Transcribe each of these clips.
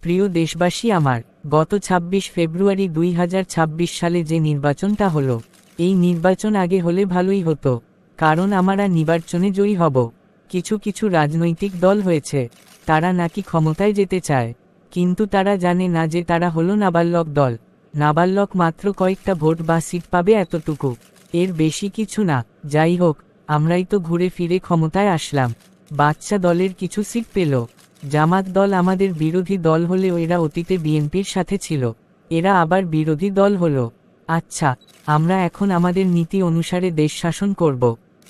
প্রিয় দেশবাসী আমার, গত ২৬ ফেব্রুয়ারি ২০২৬ সালে যে নির্বাচনটা হলো, এই নির্বাচন আগে হলে ভালোই হতো, কারণ আমরা নির্বাচনে জয়ী হব। কিছু কিছু রাজনৈতিক দল হয়েছে, তারা নাকি ক্ষমতায় যেতে চায়, কিন্তু তারা জানে না যে তারা হলো নাবালক দল। নাবালক মাত্র কয়েকটা ভোট বা সিট পাবে, এতটুকু, এর বেশি কিছু না। যাই হোক, আমরাই তো ঘুরে ফিরে ক্ষমতায় আসলাম, বাচ্চা দলের কিছু সিট পেল। জামাত দল আমাদের বিরোধী দল হলেও এরা অতীতে বিএনপির সাথে ছিল, এরা আবার বিরোধী দল হলো। আচ্ছা, আমরা এখন আমাদের নীতি অনুসারে দেশ শাসন করব।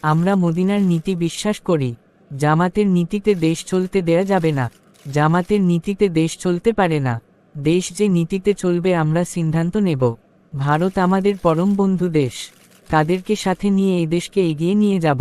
আমরা মদিনার নীতি বিশ্বাস করি। জামাতের নীতিতে দেশ চলতে দেয়া যাবে না, জামাতের নীতিতে দেশ চলতে পারে না। দেশ যে নীতিতে চলবে আমরা সিদ্ধান্ত নেব। ভারত আমাদের পরম বন্ধু দেশ, তাদেরকে সাথে নিয়ে এই দেশকে এগিয়ে নিয়ে যাব।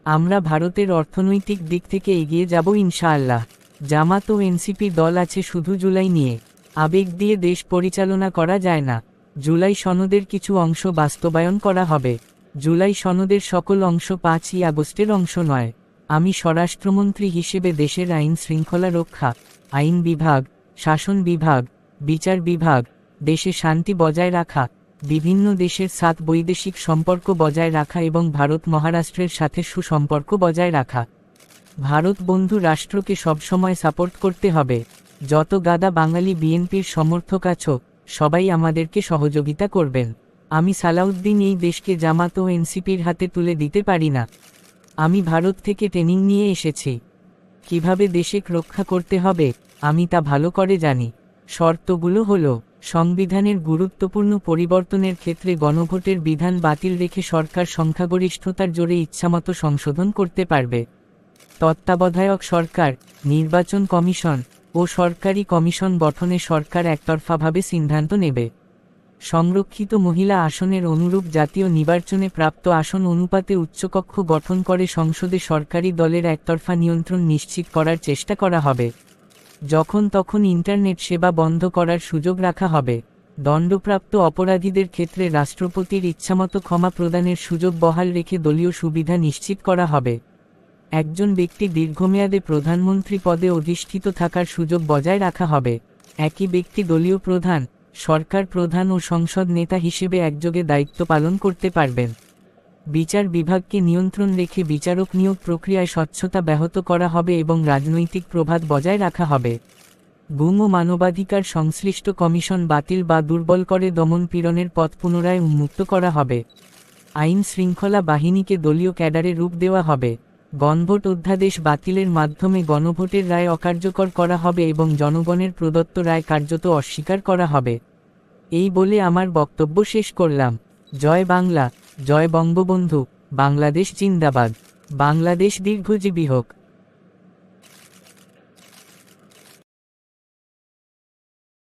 আমরা ভারতের অর্থনৈতিক দিক থেকে এগিয়ে যাব ইনশাআল্লাহ। জামাত ও এনসিপি দল আছে শুধু জুলাই নিয়ে, আবেগ দিয়ে দেশ পরিচালনা করা যায় না। জুলাই সনদের কিছু অংশ বাস্তবায়ন করা হবে। জুলাই সনদের সকল অংশ ৫ই আগস্টের অংশ নয়। আমি স্বরাষ্ট্রমন্ত্রী হিসেবে দেশের আইন শৃঙ্খলা রক্ষা, আইন বিভাগ, শাসন বিভাগ, বিচার বিভাগ, দেশে শান্তি বজায় রাখা, বিভিন্ন দেশের সাথে বৈদেশিক সম্পর্ক বজায় রাখা এবং ভারত মহারাষ্ট্রের সাথে সুসম্পর্ক বজায় রাখা। ভারত বন্ধু রাষ্ট্রকে সবসময় সাপোর্ট করতে হবে। যত গাদা বাঙালি বিএনপির সমর্থক আছো, সবাই আমাদেরকে সহযোগিতা করবেন। আমি সালাউদ্দিন এই দেশকে জামাত ও এনসিপির হাতে তুলে দিতে পারি না। আমি ভারত থেকে ট্রেনিং নিয়ে এসেছি, কিভাবে দেশকে রক্ষা করতে হবে আমি তা ভালো করে জানি। শর্তগুলো হলো, সংবিধানের গুরুত্বপূর্ণ পরিবর্তনের ক্ষেত্রে গণভোটের বিধান বাতিল রেখে সরকার সংখ্যাগরিষ্ঠতার জোরে ইচ্ছামতো সংশোধন করতে পারবে। তত্ত্বাবধায়ক সরকার, নির্বাচন কমিশন ও সরকারি কমিশন গঠনে সরকার একতরফাভাবে সিদ্ধান্ত নেবে। সংরক্ষিত মহিলা আসনের অনুরূপ জাতীয় নির্বাচনে প্রাপ্ত আসন অনুপাতে উচ্চকক্ষ গঠন করে সংসদে সরকারি দলের একতরফা নিয়ন্ত্রণ নিশ্চিত করার চেষ্টা করা হবে। যখন তখন ইন্টারনেট সেবা বন্ধ করার সুযোগ রাখা হবে। দণ্ডপ্রাপ্ত অপরাধীদের ক্ষেত্রে রাষ্ট্রপতির ইচ্ছামতো ক্ষমা প্রদানের সুযোগ বহাল রেখে দলীয় সুবিধা নিশ্চিত করা হবে। একজন ব্যক্তি দীর্ঘমেয়াদে প্রধানমন্ত্রী পদে অধিষ্ঠিত থাকার সুযোগ বজায় রাখা হবে। একই ব্যক্তি দলীয় প্রধান, সরকার প্রধান ও সংসদ নেতা হিসেবে একযোগে দায়িত্ব পালন করতে পারবেন। বিচার বিভাগকে নিয়ন্ত্রণ রেখে বিচারক নিয়োগ প্রক্রিয়ায় স্বচ্ছতা ব্যাহত করা হবে এবং রাজনৈতিক প্রভাব বজায় রাখা হবে। গুম ও মানবাধিকার সংশ্লিষ্ট কমিশন বাতিল বা দুর্বল করে দমন পীড়নের পথ পুনরায় উন্মুক্ত করা হবে। আইন শৃঙ্খলা বাহিনীকে দলীয় ক্যাডারে রূপ দেওয়া হবে। গণভোট অধ্যাদেশ বাতিলের মাধ্যমে গণভোটের রায় অকার্যকর করা হবে এবং জনগণের প্রদত্ত রায় কার্যত অস্বীকার করা হবে। এই বলে আমার বক্তব্য শেষ করলাম। জয় বাংলা, জয় বঙ্গবন্ধু, বাংলাদেশ জিন্দাবাদ, বাংলাদেশ দীর্ঘজীবী হোক।